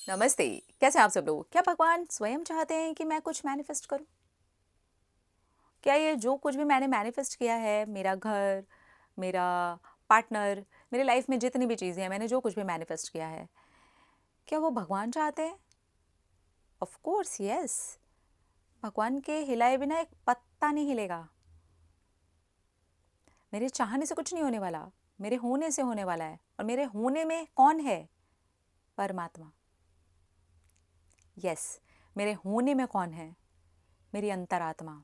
नमस्ते। कैसे हैं आप सब लोग? क्या भगवान स्वयं चाहते हैं कि मैं कुछ मैनिफेस्ट करूं? क्या ये जो कुछ भी मैंने मैनिफेस्ट किया है, मेरा घर, मेरा पार्टनर, मेरी लाइफ में जितनी भी चीजें हैं, मैंने जो कुछ भी मैनिफेस्ट किया है, क्या वो भगवान चाहते हैं? Of course yes. भगवान के हिलाए बिना एक पत्ता नहीं हिलेगा। मेरे चाहने से कुछ नहीं होने वाला, मेरे होने से होने वाला है। और मेरे होने में कौन है? परमात्मा। यस। मेरे होने में कौन है? मेरी अंतरात्मा।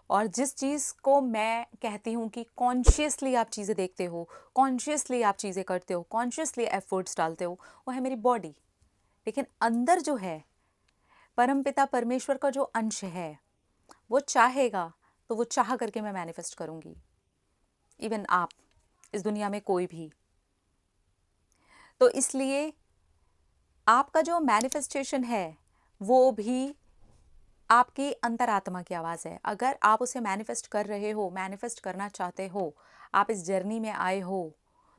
और जिस चीज़ को मैं कहती हूँ कि कॉन्शियसली आप चीज़ें देखते हो, कॉन्शियसली आप चीज़ें करते हो, कॉन्शियसली एफर्ट्स डालते हो, वो है मेरी बॉडी। लेकिन अंदर जो है, परमपिता परमेश्वर का जो अंश है, वो चाहेगा तो वो चाह करके मैं मैनिफेस्ट करूँगी। इवन आप, इस दुनिया में कोई भी। तो इसलिए आपका जो मैनिफेस्टेशन है वो भी आपकी अंतरात्मा की आवाज़ है। अगर आप उसे मैनिफेस्ट कर रहे हो, मैनिफेस्ट करना चाहते हो, आप इस जर्नी में आए हो,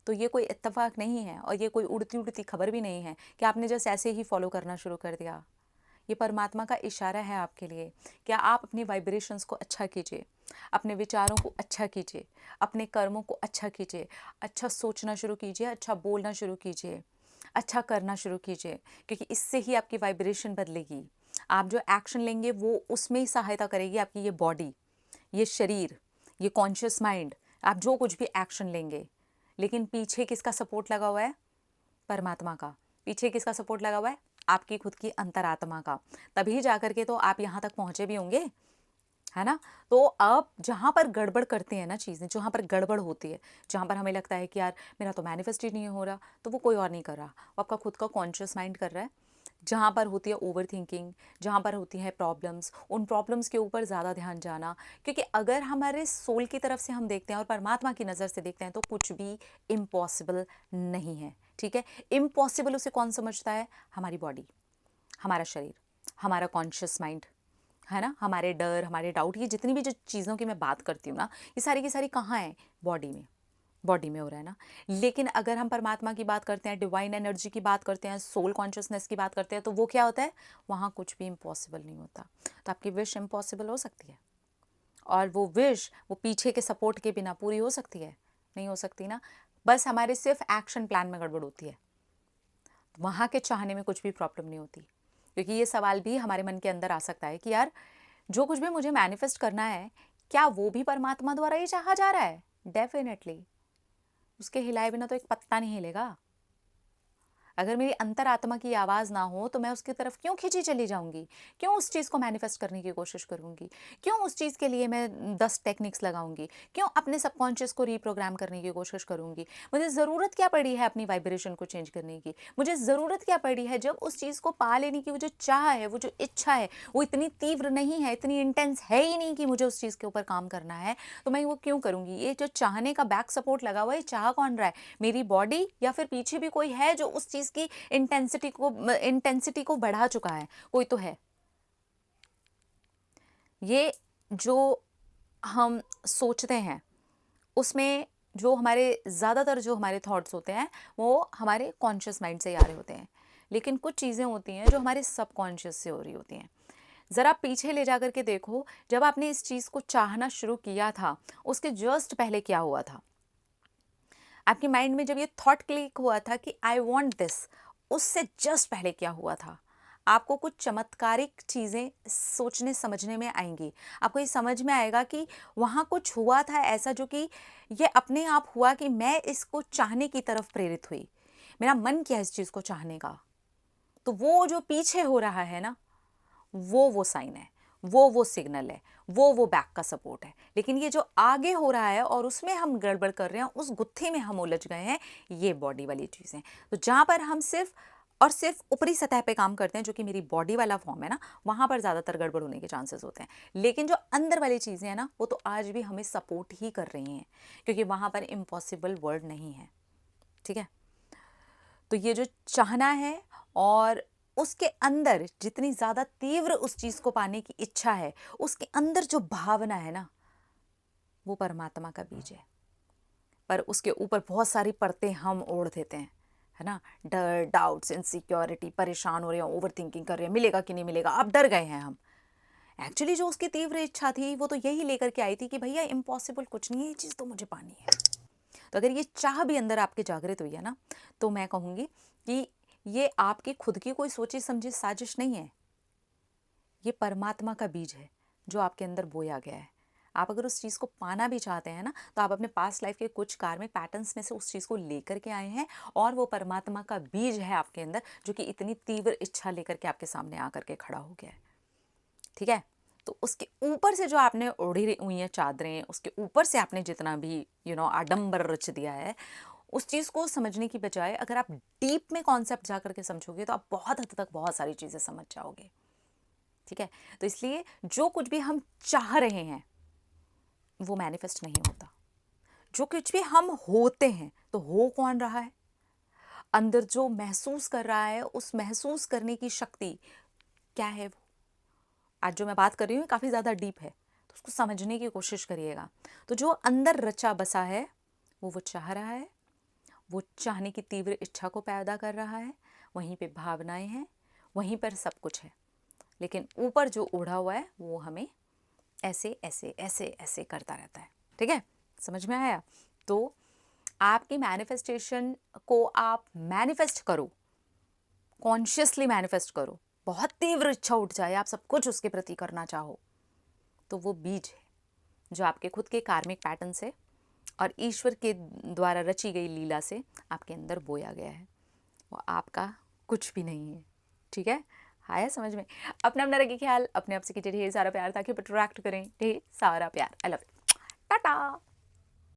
तो ये कोई इत्तेफाक नहीं है और ये कोई उड़ती उड़ती खबर भी नहीं है कि आपने जस्ट ऐसे ही फॉलो करना शुरू कर दिया। ये परमात्मा का इशारा है आपके लिए। क्या आप अपनी वाइब्रेशंस को अच्छा कीजिए, अपने विचारों को अच्छा कीजिए, अपने कर्मों को अच्छा कीजिए, अच्छा सोचना शुरू कीजिए, अच्छा बोलना शुरू कीजिए, अच्छा करना शुरू कीजिए, क्योंकि इससे ही आपकी वाइब्रेशन बदलेगी। आप जो एक्शन लेंगे वो उसमें ही सहायता करेगी आपकी ये बॉडी, ये शरीर, ये कॉन्शियस माइंड। आप जो कुछ भी एक्शन लेंगे, लेकिन पीछे किसका सपोर्ट लगा हुआ है? परमात्मा का। पीछे किसका सपोर्ट लगा हुआ है? आपकी खुद की अंतरात्मा का। तभी जाकर के तो आप यहाँ तक पहुंचे भी होंगे, है ना? तो अब जहाँ पर गड़बड़ करते हैं ना चीज़ें, जहाँ पर गड़बड़ होती है, जहाँ पर हमें लगता है कि यार मेरा तो मैनिफेस्ट ही नहीं हो रहा, तो वो कोई और नहीं कर रहा, वो आपका खुद का कॉन्शियस माइंड कर रहा है। जहाँ पर होती है ओवर थिंकिंग, जहाँ पर होती है प्रॉब्लम्स, उन प्रॉब्लम्स के ऊपर ज़्यादा ध्यान जाना। क्योंकि अगर हमारे सोल की तरफ से हम देखते हैं और परमात्मा की नज़र से देखते हैं, तो कुछ भी इम्पॉसिबल नहीं है। ठीक है? इम्पॉसिबल उसे कौन समझता है? हमारी बॉडी, हमारा शरीर, हमारा कॉन्शियस माइंड, है ना? हमारे डर, हमारे डाउट, ये जितनी भी जो चीज़ों की मैं बात करती हूँ ना, ये सारी की सारी कहाँ हैं? बॉडी में। बॉडी में हो रहा है ना। लेकिन अगर हम परमात्मा की बात करते हैं, डिवाइन एनर्जी की बात करते हैं, सोल कॉन्शियसनेस की बात करते हैं, तो वो क्या होता है? वहाँ कुछ भी इम्पॉसिबल नहीं होता। तो आपकी विश इम्पॉसिबल हो सकती है, और वो विश वो पीछे के सपोर्ट के बिना पूरी हो सकती है? नहीं हो सकती ना। बस हमारे सिर्फ एक्शन प्लान में गड़बड़ होती है। वहाँ के चाहने में कुछ भी प्रॉब्लम नहीं होती। क्योंकि ये सवाल भी हमारे मन के अंदर आ सकता है कि यार, जो कुछ भी मुझे मैनिफेस्ट करना है, क्या वो भी परमात्मा द्वारा ही चाहा जा रहा है? डेफिनेटली। उसके हिलाए बिना तो एक पत्ता नहीं हिलेगा। अगर मेरी अंतरात्मा की आवाज़ ना हो, तो मैं उसकी तरफ क्यों खींची चली जाऊंगी? क्यों उस चीज़ को मैनिफेस्ट करने की कोशिश करूंगी? क्यों उस चीज़ के लिए मैं 10 टेक्निक्स लगाऊंगी? क्यों अपने सबकॉन्शियस को रीप्रोग्राम करने की कोशिश करूंगी? मुझे ज़रूरत क्या पड़ी है अपनी वाइब्रेशन को चेंज करने की? मुझे ज़रूरत क्या पड़ी है जब उस चीज़ को पा लेने की वो जो चाह है, वो जो इच्छा है, वो इतनी तीव्र नहीं है, इतनी इंटेंस है ही नहीं कि मुझे उस चीज़ के ऊपर काम करना है, तो मैं वो क्यों करूंगी? ये जो चाहने का बैक सपोर्ट लगा हुआ है, चाह कौन रहा है? मेरी बॉडी, या फिर पीछे भी कोई है जो उस चीज़ की इंटेंसिटी को बढ़ा चुका है? कोई तो है। ये जो हम सोचते हैं, उसमें जो हमारे ज़्यादातर जो हमारे थॉट्स होते हैं, वो हमारे कॉन्शियस माइंड से ही आ रहे होते हैं। लेकिन कुछ चीज़ें होती हैं जो हमारे सबकॉन्शियस से हो रही होती हैं। ज़रा पीछे ले जा कर के देखो, जब आपने इस चीज़ को चाहना शुरू किया था, उसके जस्ट पहले क्या हुआ था? आपके माइंड में जब ये थॉट क्लिक हुआ था कि आई वांट दिस, उससे जस्ट पहले क्या हुआ था? आपको कुछ चमत्कारिक चीज़ें सोचने समझने में आएंगी। आपको ये समझ में आएगा कि वहाँ कुछ हुआ था ऐसा, जो कि ये अपने आप हुआ कि मैं इसको चाहने की तरफ प्रेरित हुई। मेरा मन किया इस चीज़ को चाहने का। तो वो जो पीछे हो रहा है ना, वो साइन है, वो सिग्नल है, वो बैक का सपोर्ट है। लेकिन ये जो आगे हो रहा है और उसमें हम गड़बड़ कर रहे हैं, उस गुत्थी में हम उलझ गए हैं, ये बॉडी वाली चीज़ें। तो जहाँ पर हम सिर्फ और सिर्फ ऊपरी सतह पे काम करते हैं, जो कि मेरी बॉडी वाला फॉर्म है ना, वहाँ पर ज़्यादातर गड़बड़ होने के चांसेस होते हैं। लेकिन जो अंदर वाली चीज़ें हैं ना, वो तो आज भी हमें सपोर्ट ही कर रही हैं, क्योंकि वहाँ पर इम्पॉसिबल वर्ड नहीं है। ठीक है? तो ये जो चाहना है, और उसके अंदर जितनी ज़्यादा तीव्र उस चीज़ को पाने की इच्छा है, उसके अंदर जो भावना है ना, वो परमात्मा का बीज है। पर उसके ऊपर बहुत सारी परतें हम ओढ़ देते हैं, है ना, डर, डाउट्स, इनसिक्योरिटी, परेशान हो रहे हैं, ओवर थिंकिंग कर रहे हैं, मिलेगा कि नहीं मिलेगा, अब डर गए हैं हम। एक्चुअली जो उसकी तीव्र इच्छा थी वो तो यही लेकर के आई थी कि भैया इम्पॉसिबल कुछ नहीं है, ये चीज़ तो मुझे पानी है। तो अगर ये चाह भी अंदर आपके जागृत हुई है ना, तो मैं कहूँगी कि ये आपकी खुद की कोई सोची समझी साजिश नहीं है, ये परमात्मा का बीज है जो आपके अंदर बोया गया है। आप अगर उस चीज़ को पाना भी चाहते हैं ना, तो आप अपने पास्ट लाइफ के कुछ कार्मिक पैटर्न्स में से उस चीज़ को लेकर के आए हैं, और वो परमात्मा का बीज है आपके अंदर जो कि इतनी तीव्र इच्छा लेकर के आपके सामने आकर के खड़ा हो गया है। ठीक है, तो उसके ऊपर से जो आपने ओढ़ी हुई हैं चादरें, उसके ऊपर से आपने जितना भी आडंबर रच दिया है, उस चीज़ को समझने की बजाय अगर आप डीप में कॉन्सेप्ट जा करके समझोगे तो आप बहुत हद तक बहुत सारी चीज़ें समझ जाओगे। ठीक है, तो इसलिए जो कुछ भी हम चाह रहे हैं वो मैनिफेस्ट नहीं होता। जो कुछ भी हम होते हैं तो हो कौन रहा है, अंदर जो महसूस कर रहा है, उस महसूस करने की शक्ति क्या है वो। आज जो मैं बात कर रही हूँ काफ़ी ज़्यादा डीप है, तो उसको समझने की कोशिश करिएगा। तो जो अंदर रचा बसा है वो चाह रहा है, वो चाहने की तीव्र इच्छा को पैदा कर रहा है, वहीं पे भावनाएं हैं, वहीं पर सब कुछ है। लेकिन ऊपर जो ओढ़ा हुआ है वो हमें ऐसे ऐसे ऐसे ऐसे करता रहता है। ठीक है, समझ में आया? तो आपकी मैनिफेस्टेशन को आप मैनिफेस्ट करो, कॉन्शियसली मैनिफेस्ट करो। बहुत तीव्र इच्छा उठ जाए, आप सब कुछ उसके प्रति करना चाहो, तो वो बीज है जो आपके खुद के कार्मिक पैटर्न से और ईश्वर के द्वारा रची गई लीला से आपके अंदर बोया गया है। वो आपका कुछ भी नहीं है। ठीक है, आया समझ में? अपना अपना रखिए ख्याल, अपने आप से कीजिए ढेर सारा प्यार ताकि प्रोट्रैक्ट करें ढेर सारा प्यार। I love you, Tata.